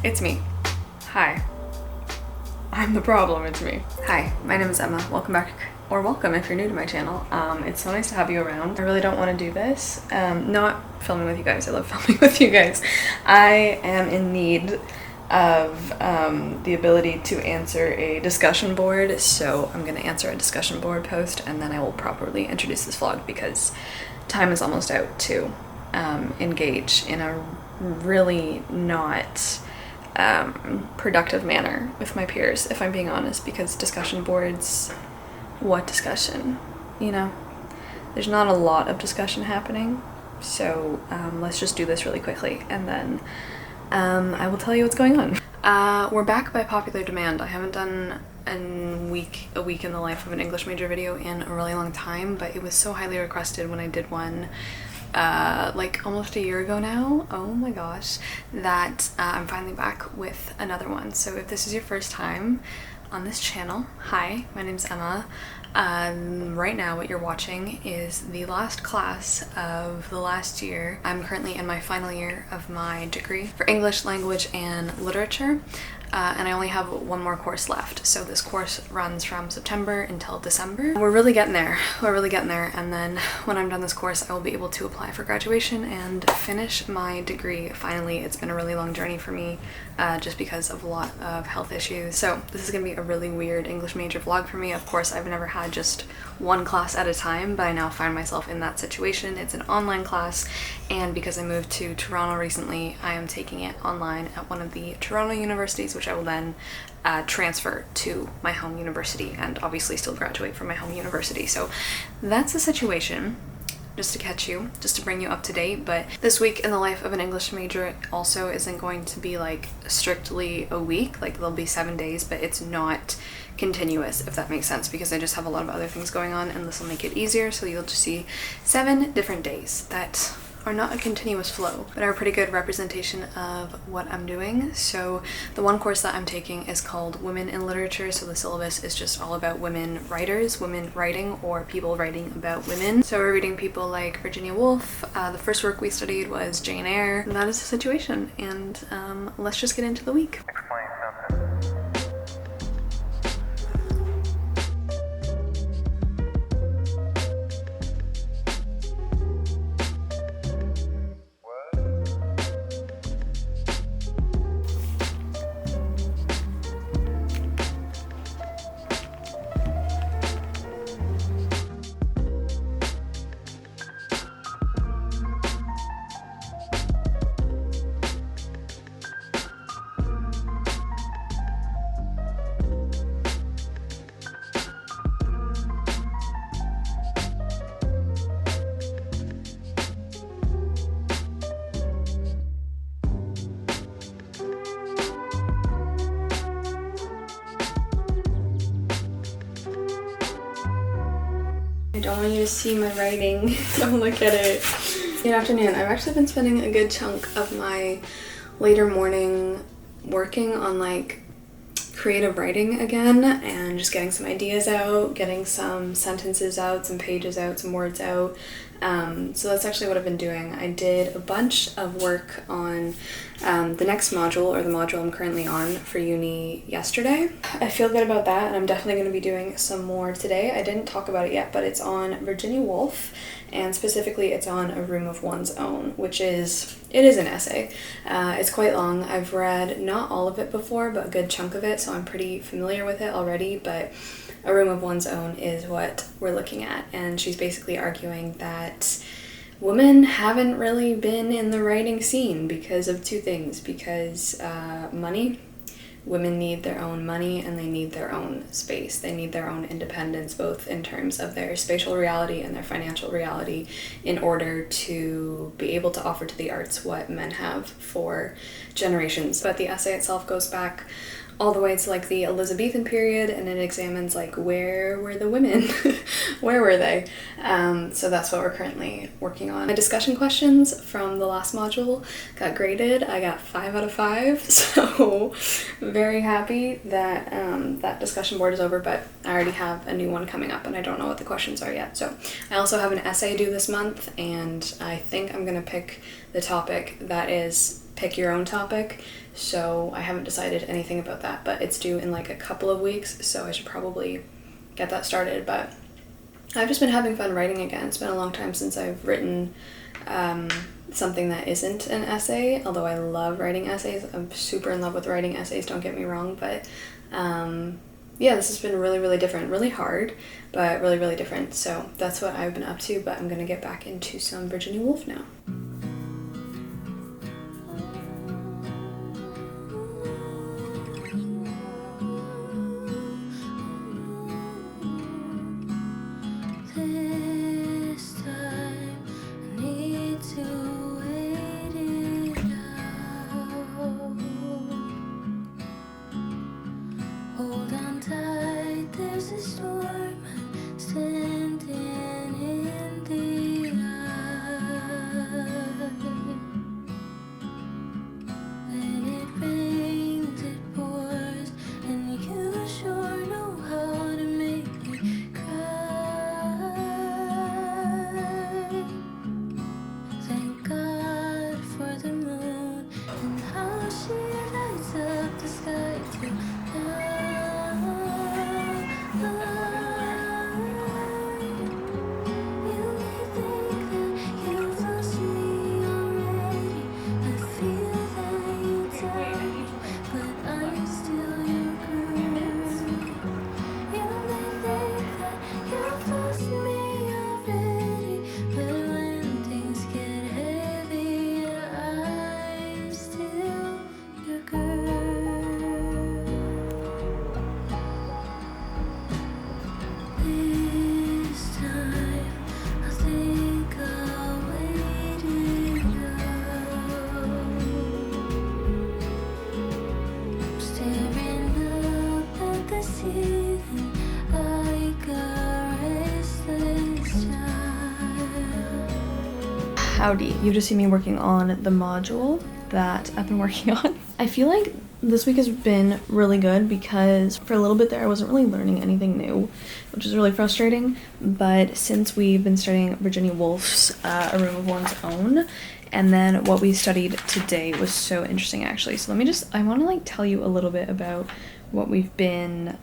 It's me. Hi. I'm the problem, it's me. Hi, my name is Emma. Welcome back, or welcome if you're new to my channel. It's so nice to have you around. I really don't want to do this. Not filming with you guys. I love filming with you guys. I am in need of the ability to answer a discussion board, so I'm gonna answer a discussion board post and then I will properly introduce this vlog because time is almost out to engage in a really not productive manner with my peers, if I'm being honest, because discussion boards, what discussion? You know, there's not a lot of discussion happening, so let's just do this really quickly and then I will tell you what's going on. We're back by popular demand. I haven't done a week in the life of an English major video in a really long time, but it was so highly requested when I did one like almost a year ago now, oh my gosh, that I'm finally back with another one. So if this is your first time on this channel, hi, my name's Emma. Right now what you're watching is the last class of the last year. I'm currently in my final year of my degree for English language and literature. And I only have one more course left. So this course runs from September until December. We're really getting there. And then when I'm done this course, I will be able to apply for graduation and finish my degree. Finally, it's been a really long journey for me just because of a lot of health issues. So this is gonna be a really weird English major vlog for me. Of course, I've never had just one class at a time, but I now find myself in that situation. It's an online class, and because I moved to Toronto recently, I am taking it online at one of the Toronto universities, which I will then transfer to my home university and obviously still graduate from my home university. So that's the situation, just to catch you, just to bring you up to date. But this week in the life of an English major also isn't going to be like strictly a week, like there'll be 7 days, but it's not continuous, if that makes sense, because I just have a lot of other things going on and this will make it easier. So you'll just see 7 different days that are not a continuous flow, but are a pretty good representation of what I'm doing. So the one course that I'm taking is called Women in Literature. So the syllabus is just all about women writers, women writing, or people writing about women. So we're reading people like Virginia Woolf. The first work we studied was Jane Eyre. And that is the situation. And let's just get into the week. Explain something. I don't want you to see my writing. Don't look at it. Good afternoon. I've actually been spending a good chunk of my later morning working on like creative writing again and just getting some ideas out, getting some sentences out, some pages out, some words out. So that's actually what I've been doing. I did a bunch of work on the next module, or the module I'm currently on for uni, yesterday. I feel good about that, and I'm definitely going to be doing some more today. I didn't talk about it yet, but it's on Virginia Woolf, and specifically it's on A Room of One's Own, which is an essay. It's quite long. I've read not all of it before, but a good chunk of it, so I'm pretty familiar with it already, but A Room of One's Own is what we're looking at, and she's basically arguing that women haven't really been in the writing scene because of two things. Because money. Women need their own money and they need their own space. They need their own independence, both in terms of their spatial reality and their financial reality, in order to be able to offer to the arts what men have for generations. But the essay itself goes back all the way to like the Elizabethan period, and it examines like where were the women? Where were they? So that's what we're currently working on. My discussion questions from the last module got graded. I got 5 out of 5, so very happy that that discussion board is over, but I already have a new one coming up and I don't know what the questions are yet. So I also have an essay due this month, and I think I'm gonna pick the topic that is pick your own topic. So I haven't decided anything about that, but it's due in like a couple of weeks, so I should probably get that started. But I've just been having fun writing again. It's been a long time since I've written something that isn't an essay, although I love writing essays. I'm super in love with writing essays, don't get me wrong, but yeah, this has been really, really different, really hard, but really, really different. So that's what I've been up to, but I'm gonna get back into some Virginia Woolf now. Howdy. You just see me working on the module that I've been working on. I feel like this week has been really good because for a little bit there I wasn't really learning anything new, which is really frustrating, but since we've been studying Virginia Woolf's A Room of One's Own, and then what we studied today was so interesting actually. So I want to like tell you a little bit about what we've been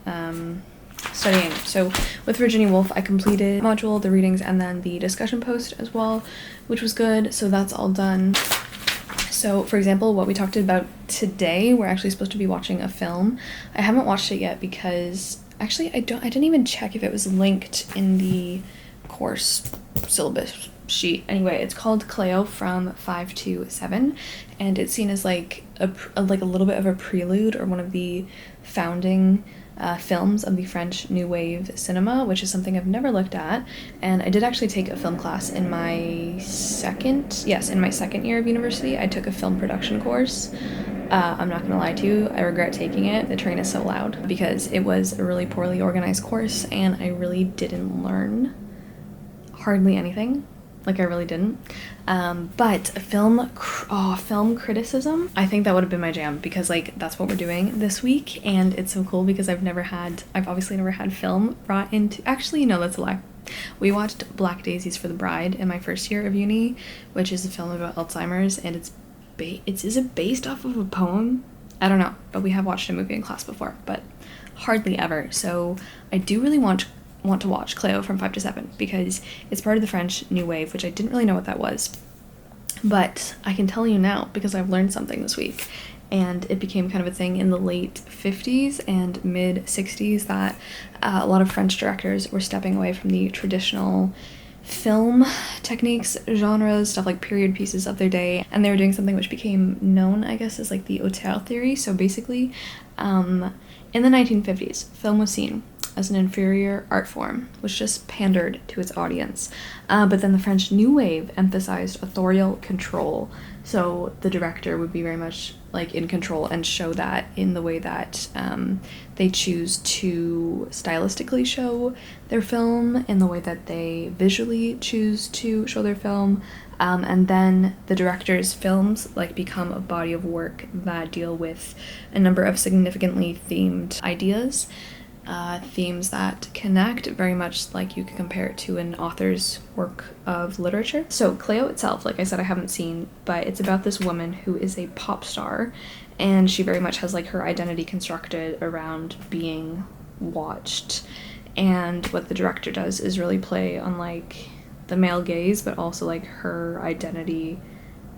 studying. So with Virginia Woolf, I completed the module, the readings, and then the discussion post as well, which was good. So that's all done. So for example, what we talked about today, we're actually supposed to be watching a film. I haven't watched it yet because actually I didn't even check if it was linked in the course syllabus sheet. Anyway, it's called Cleo from 5 to 7, and it's seen as like a little bit of a prelude or one of the founding films of the French New Wave cinema, which is something I've never looked at. And I did actually take a film class in my second year of university. I took a film production course. I'm not gonna lie to you, I regret taking it. The train is so loud because it was a really poorly organized course and I really didn't learn hardly anything. Like I really didn't. But film criticism, I think that would have been my jam because like that's what we're doing this week, and it's so cool because I've obviously never had film brought into, actually no, that's a lie. We watched Black Daisies for the Bride in my first year of uni, which is a film about Alzheimer's, and is it based off of a poem? I don't know, but we have watched a movie in class before, but hardly ever. So I do really want to watch Cleo from 5 to 7 because it's part of the French New Wave, which I didn't really know what that was. But I can tell you now because I've learned something this week, and it became kind of a thing in the late 50s and mid 60s that a lot of French directors were stepping away from the traditional film techniques, genres, stuff like period pieces of their day, and they were doing something which became known, I guess, as like the auteur theory. So basically, in the 1950s, film was seen as an inferior art form, which just pandered to its audience. But then the French New Wave emphasized authorial control, so the director would be very much like in control and show that in the way that they choose to stylistically show their film, in the way that they visually choose to show their film, and then the director's films like become a body of work that deal with a number of significantly themed ideas. themes that connect, very much like you could compare it to an author's work of literature. So Cleo itself, like I said, I haven't seen, but it's about this woman who is a pop star, and she very much has like her identity constructed around being watched. And what the director does is really play on like the male gaze, but also like her identity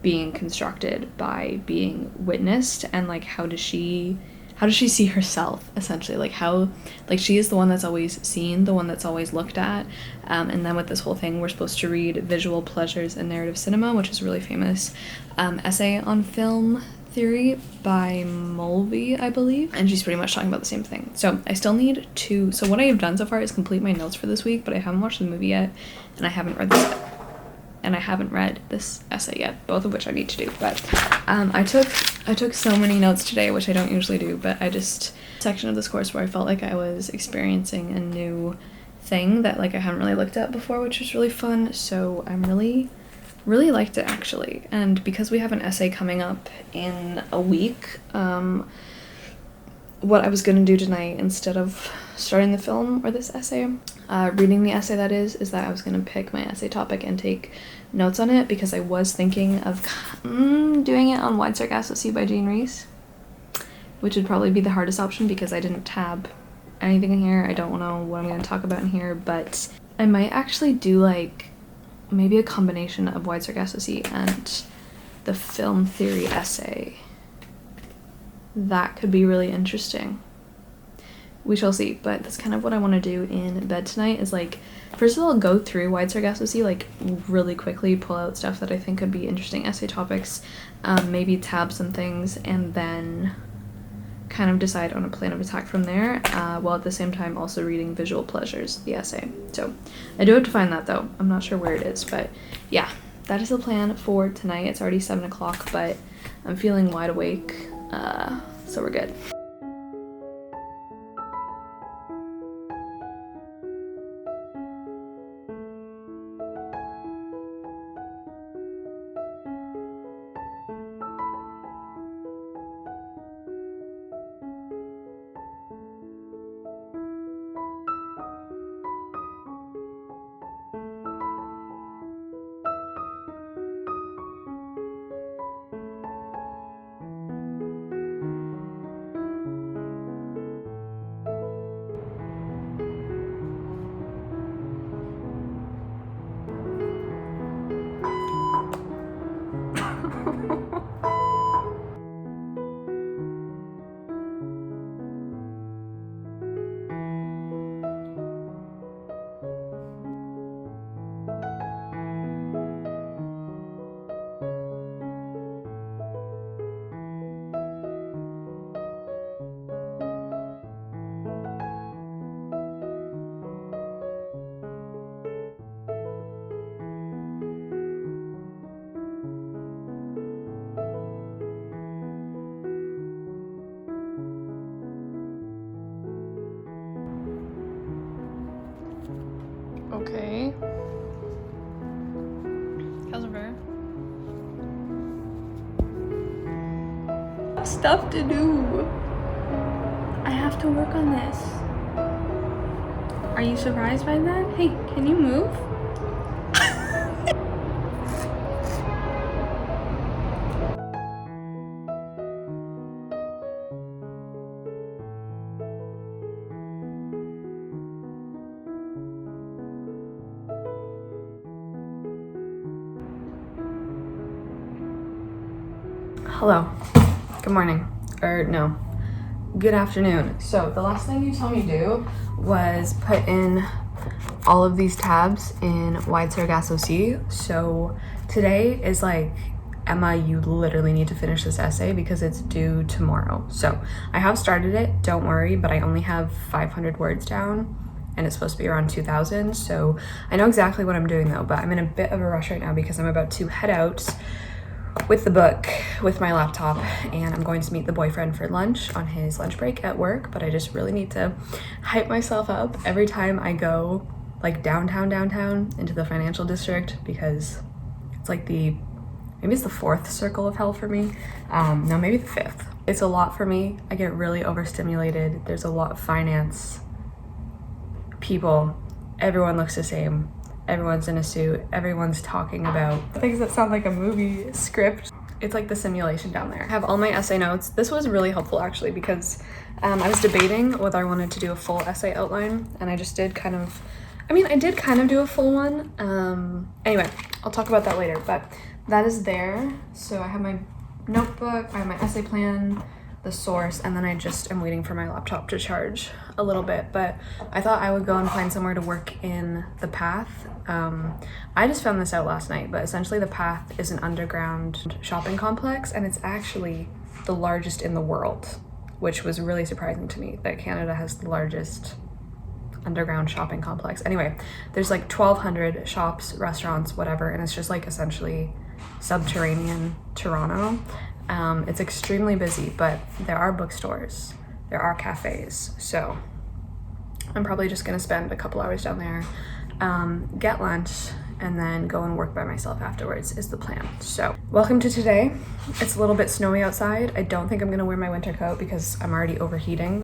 being constructed by being witnessed, and like how does she see herself, essentially, like how, like she is the one that's always seen, the one that's always looked at, and then with this whole thing we're supposed to read Visual Pleasures in Narrative Cinema, which is a really famous essay on film theory by Mulvey, I believe, and she's pretty much talking about the same thing. So I still need to, so what I have done so far is complete my notes for this week, but I haven't watched the movie yet, and I haven't read this essay yet, both of which I need to do. But I took so many notes today, which I don't usually do, but I just, section of this course where I felt like I was experiencing a new thing that like I haven't really looked at before, which was really fun. So I'm really liked it, actually. And because we have an essay coming up in a week, what I was gonna do tonight, instead of starting the film or this essay, reading the essay that is that I was gonna pick my essay topic and take notes on it, because I was thinking of doing it on Wide Sargasso Sea by Jean Rhys, which would probably be the hardest option because I didn't tab anything in here. I don't know what I'm gonna talk about in here, but I might actually do like maybe a combination of Wide Sargasso Sea and the film theory essay. That could be really interesting. We shall see, but that's kind of what I want to do in bed tonight, is like, first of all, go through Wide Sargasso Sea, like really quickly, pull out stuff that I think could be interesting essay topics, maybe tab some things, and then kind of decide on a plan of attack from there, while at the same time also reading Visual Pleasures, the essay. So I do have to find that though. I'm not sure where it is, but yeah, that is the plan for tonight. It's already 7 o'clock, but I'm feeling wide awake, so we're good. Okay. Calcifer. Stuff to do. I have to work on this. Are you surprised by that? Hey, can you move? Hello, good morning, or no, good afternoon. So the last thing you told me to do was put in all of these tabs in Wide Sargasso Sea. So today is like, Emma, you literally need to finish this essay because it's due tomorrow. So I have started it, don't worry, but I only have 500 words down and it's supposed to be around 2,000. So I know exactly what I'm doing though, but I'm in a bit of a rush right now because I'm about to head out with the book, with my laptop, and I'm going to meet the boyfriend for lunch on his lunch break at work, but I just really need to hype myself up every time I go like downtown into the financial district, because it's like maybe it's the 4th circle of hell for me. No, maybe the 5th. It's a lot for me. I get really overstimulated. There's a lot of finance people, everyone looks the same, everyone's in a suit, everyone's talking about things that sound like a movie script. It's like the simulation down there. I have all my essay notes. This was really helpful actually because I was debating whether I wanted to do a full essay outline, and I just did kind of, I did kind of do a full one. Anyway, I'll talk about that later, but that is there. So I have my notebook, I have my essay plan, the source, and then I just am waiting for my laptop to charge a little bit. But I thought I would go and find somewhere to work in the Path. I just found this out last night, but essentially the Path is an underground shopping complex, and it's actually the largest in the world, which was really surprising to me that Canada has the largest underground shopping complex. Anyway, there's like 1,200 shops, restaurants, whatever, and it's just like essentially subterranean Toronto. It's extremely busy, but there are bookstores, there are cafes, so I'm probably just gonna spend a couple hours down there, get lunch, and then go and work by myself afterwards is the plan. So welcome to today. It's a little bit snowy outside. I don't think I'm gonna wear my winter coat because I'm already overheating.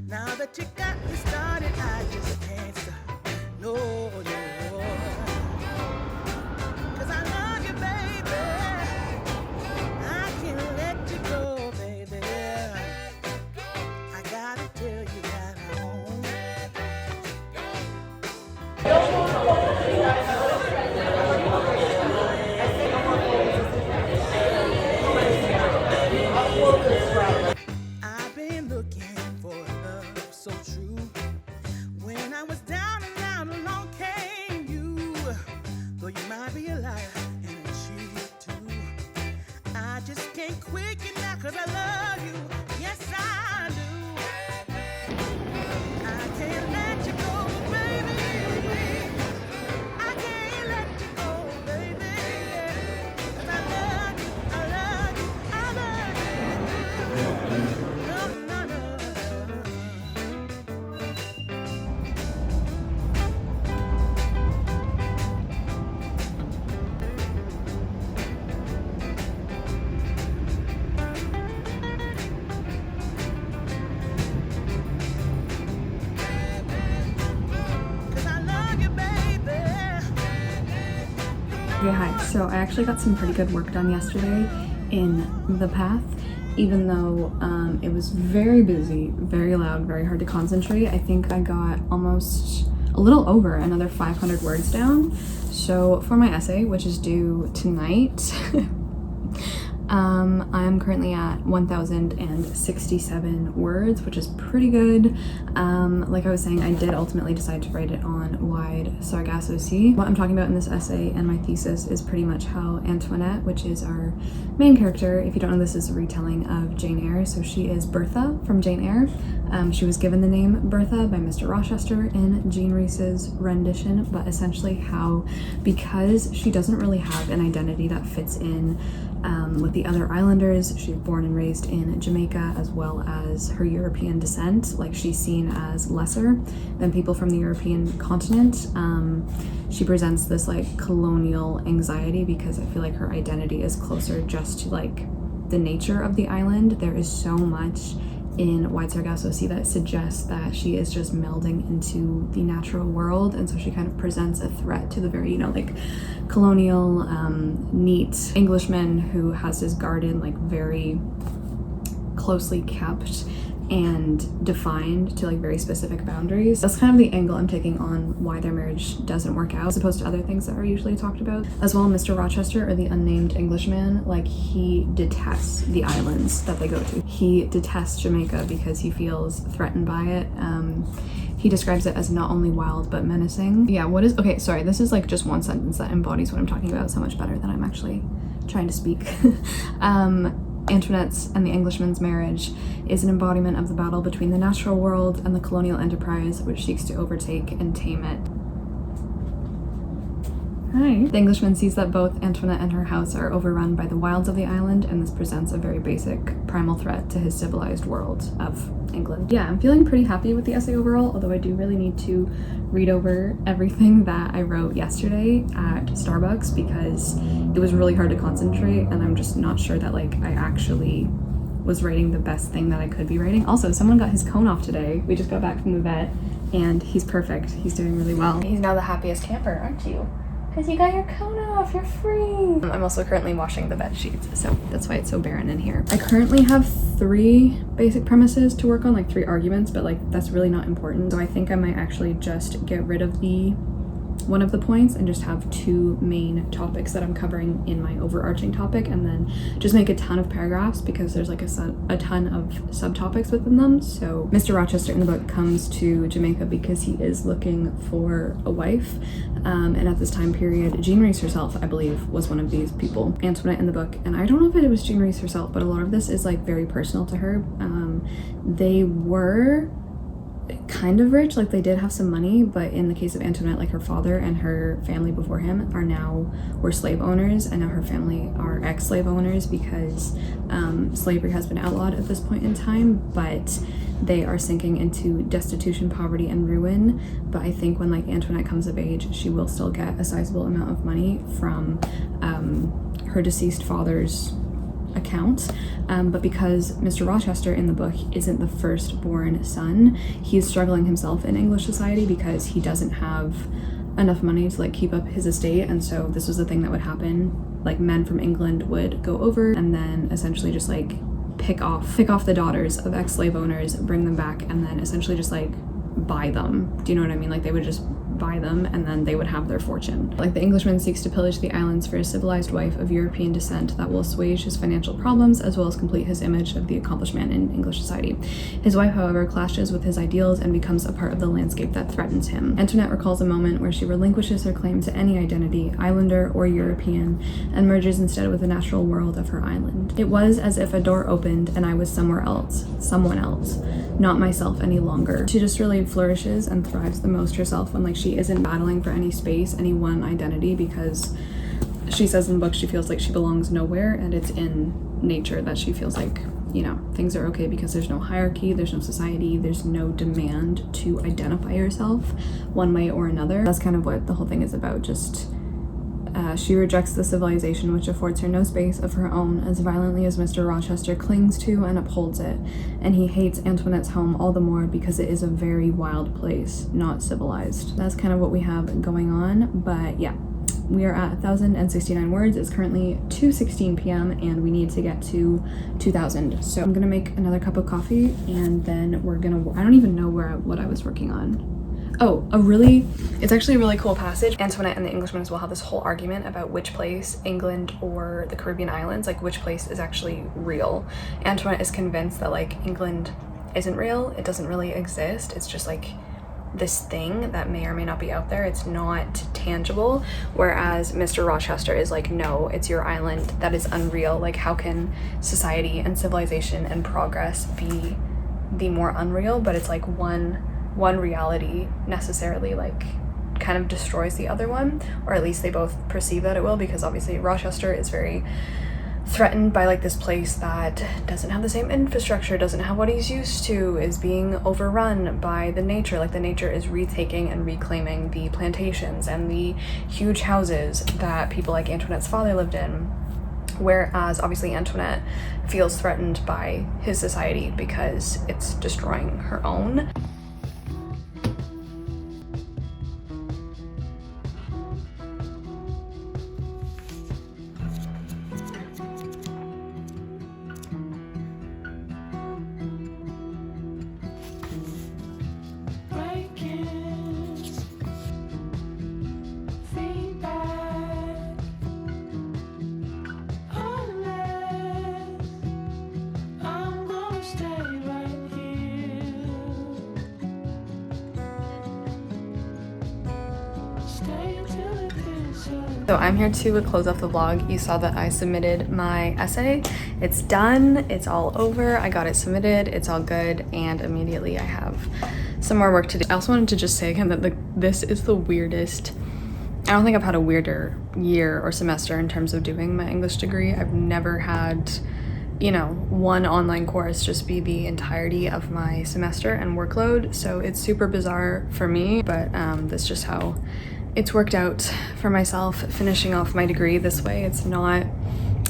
Now that you got me started, I just can't stop. No, no. 'Cause I love you, baby. I can't let you go, baby. I gotta tell you that I won't. I've been looking for love so true. When I was down and out, along came you. Though you might be a liar and a cheat too, I just can't quit you now 'cause I love you. Yes, I do. I can't let you go, baby. I can't let you go, baby. 'Cause I love you, I love you, I love you. No, no, no. Okay, hi. So I actually got some pretty good work done yesterday in the Path, even though it was very busy, very loud, very hard to concentrate. I think I got almost a little over another 500 words down. So for my essay, which is due tonight, I'm currently at 1,067 words, which is pretty good. Like I was saying, I did ultimately decide to write it on wide Sargasso Sea. What I'm talking about in this essay and my thesis is pretty much how Antoinette, which is our main character, if you don't know, this is a retelling of Jane Eyre. So she is Bertha from Jane Eyre. She was given the name Bertha by Mr. Rochester in Jean Rhys's rendition, but essentially how, because she doesn't really have an identity that fits in with the other islanders, she's born and raised in Jamaica, as well as her European descent, like she's seen as lesser than people from the European continent. She presents this like colonial anxiety because I feel like her identity is closer just to like the nature of the island. There is so much in Wide Sargasso Sea that suggests that she is just melding into the natural world, and so she kind of presents a threat to the very, you know, like colonial, neat Englishman who has his garden like very closely kept and defined to like very specific boundaries. That's kind of the angle I'm taking on why their marriage doesn't work out, as opposed to other things that are usually talked about. As well, Mr. Rochester, or the unnamed Englishman, like he detests the islands that they go to. He detests Jamaica because he feels threatened by it. He describes it as not only wild but menacing. Yeah, what is, okay, sorry, this is like just one sentence that embodies what I'm talking about so much better than I'm actually trying to speak. Antoinette's and the Englishman's marriage is an embodiment of the battle between the natural world and the colonial enterprise, which seeks to overtake and tame it. Hi. The Englishman sees that both Antoinette and her house are overrun by the wilds of the island, and this presents a very basic primal threat to his civilized world of England. Yeah, I'm feeling pretty happy with the essay overall, although I do really need to read over everything that I wrote yesterday at Starbucks because it was really hard to concentrate, and I'm just not sure that like I actually was writing the best thing that I could be writing. Also, someone got his cone off today. We just got back from the vet and he's perfect. He's doing really well. He's now the happiest camper, aren't you? Because you got your cone off, you're free. I'm also currently washing the bed sheets, so that's why it's so barren in here. I currently have 3 basic premises to work on, like 3 arguments, but like that's really not important. So I think I might actually just get rid of one of the points and just have 2 main topics that I'm covering in my overarching topic, and then just make a ton of paragraphs because there's like a ton of subtopics within them. So Mr. Rochester in the book comes to Jamaica because he is looking for a wife, and at this time period Jean Rees herself, I believe, was one of these people. Antoinette in the book, and I don't know if it was Jean Rees herself, but a lot of this is like very personal to her. They were kind of rich, like they did have some money, but in the case of Antoinette, like her father and her family before him were slave owners, and now her family are ex-slave owners because slavery has been outlawed at this point in time, but they are sinking into destitution, poverty, and ruin. But I think when like Antoinette comes of age, she will still get a sizable amount of money from her deceased father's account, but because Mr. Rochester in the book isn't the firstborn son, he's struggling himself in English society because he doesn't have enough money to like keep up his estate. And so this was the thing that would happen, like men from England would go over and then essentially just like pick off the daughters of ex-slave owners, bring them back, and then essentially just like buy them. Do you know what I mean? Like they would just buy them and then they would have their fortune. Like the Englishman seeks to pillage the islands for a civilized wife of European descent that will assuage his financial problems as well as complete his image of the accomplished man in English society. His wife, however, clashes with his ideals and becomes a part of the landscape that threatens him. Antoinette recalls a moment where she relinquishes her claim to any identity, islander or European, and merges instead with the natural world of her island. It was as if a door opened and I was somewhere else, someone else, not myself any longer. She just really flourishes and thrives the most herself when like she isn't battling for any space, any one identity, because she says in the book she feels like she belongs nowhere, and it's in nature that she feels like, you know, things are okay because there's no hierarchy, there's no society, there's no demand to identify yourself one way or another. That's kind of what the whole thing is about. Just she rejects the civilization which affords her no space of her own as violently as Mr. Rochester clings to and upholds it, and he hates Antoinette's home all the more because it is a very wild place, not civilized. That's kind of what we have going on, but yeah. We are at 1,069 words. It's currently 2:16 p.m. and we need to get to 2,000. So I'm gonna make another cup of coffee and then I don't even know what I was working on. Oh, it's actually a really cool passage. Antoinette and the Englishman will have this whole argument about which place, England or the Caribbean islands, like which place is actually real. Antoinette is convinced that like England isn't real, it doesn't really exist, it's just like this thing that may or may not be out there, it's not tangible, whereas Mr. Rochester is like, no, it's your island, that is unreal. Like how can society and civilization and progress be the more unreal? But it's like one reality necessarily like kind of destroys the other one, or at least they both perceive that it will, because obviously Rochester is very threatened by like this place that doesn't have the same infrastructure, doesn't have what he's used to, is being overrun by the nature. Like the nature is retaking and reclaiming the plantations and the huge houses that people like Antoinette's father lived in, whereas obviously Antoinette feels threatened by his society because it's destroying her own. So I'm here to close off the vlog. You saw that I submitted my essay. It's done, it's all over. I got it submitted, it's all good, and immediately I have some more work to do. I also wanted to just say again that this is the weirdest I don't think I've had a weirder year or semester in terms of doing my English degree. I've never had, you know, one online course just be the entirety of my semester and workload. So it's super bizarre for me, but that's just how it's worked out for myself, finishing off my degree this way. It's not,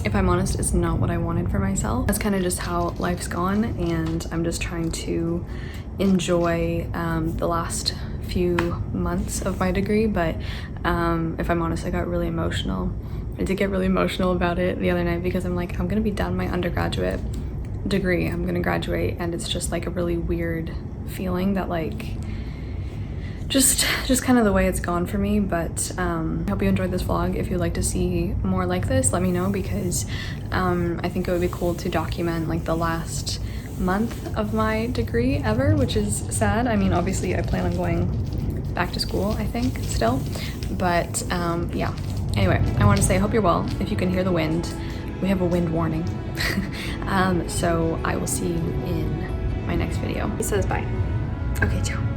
if I'm honest, it's not what I wanted for myself. That's kind of just how life's gone, and I'm just trying to enjoy the last few months of my degree. But if I'm honest, I got really emotional. I did get really emotional about it the other night because I'm like, I'm gonna be done my undergraduate degree. I'm gonna graduate, and it's just like a really weird feeling that like, just kind of the way it's gone for me. But I hope you enjoyed this vlog. If you'd like to see more like this, let me know, because I think it would be cool to document like the last month of my degree ever, which is sad. I mean, obviously I plan on going back to school, I think, still, but yeah. Anyway, I want to say I hope you're well. If you can hear the wind, we have a wind warning. So I will see you in my next video. He says bye. Okay, ciao.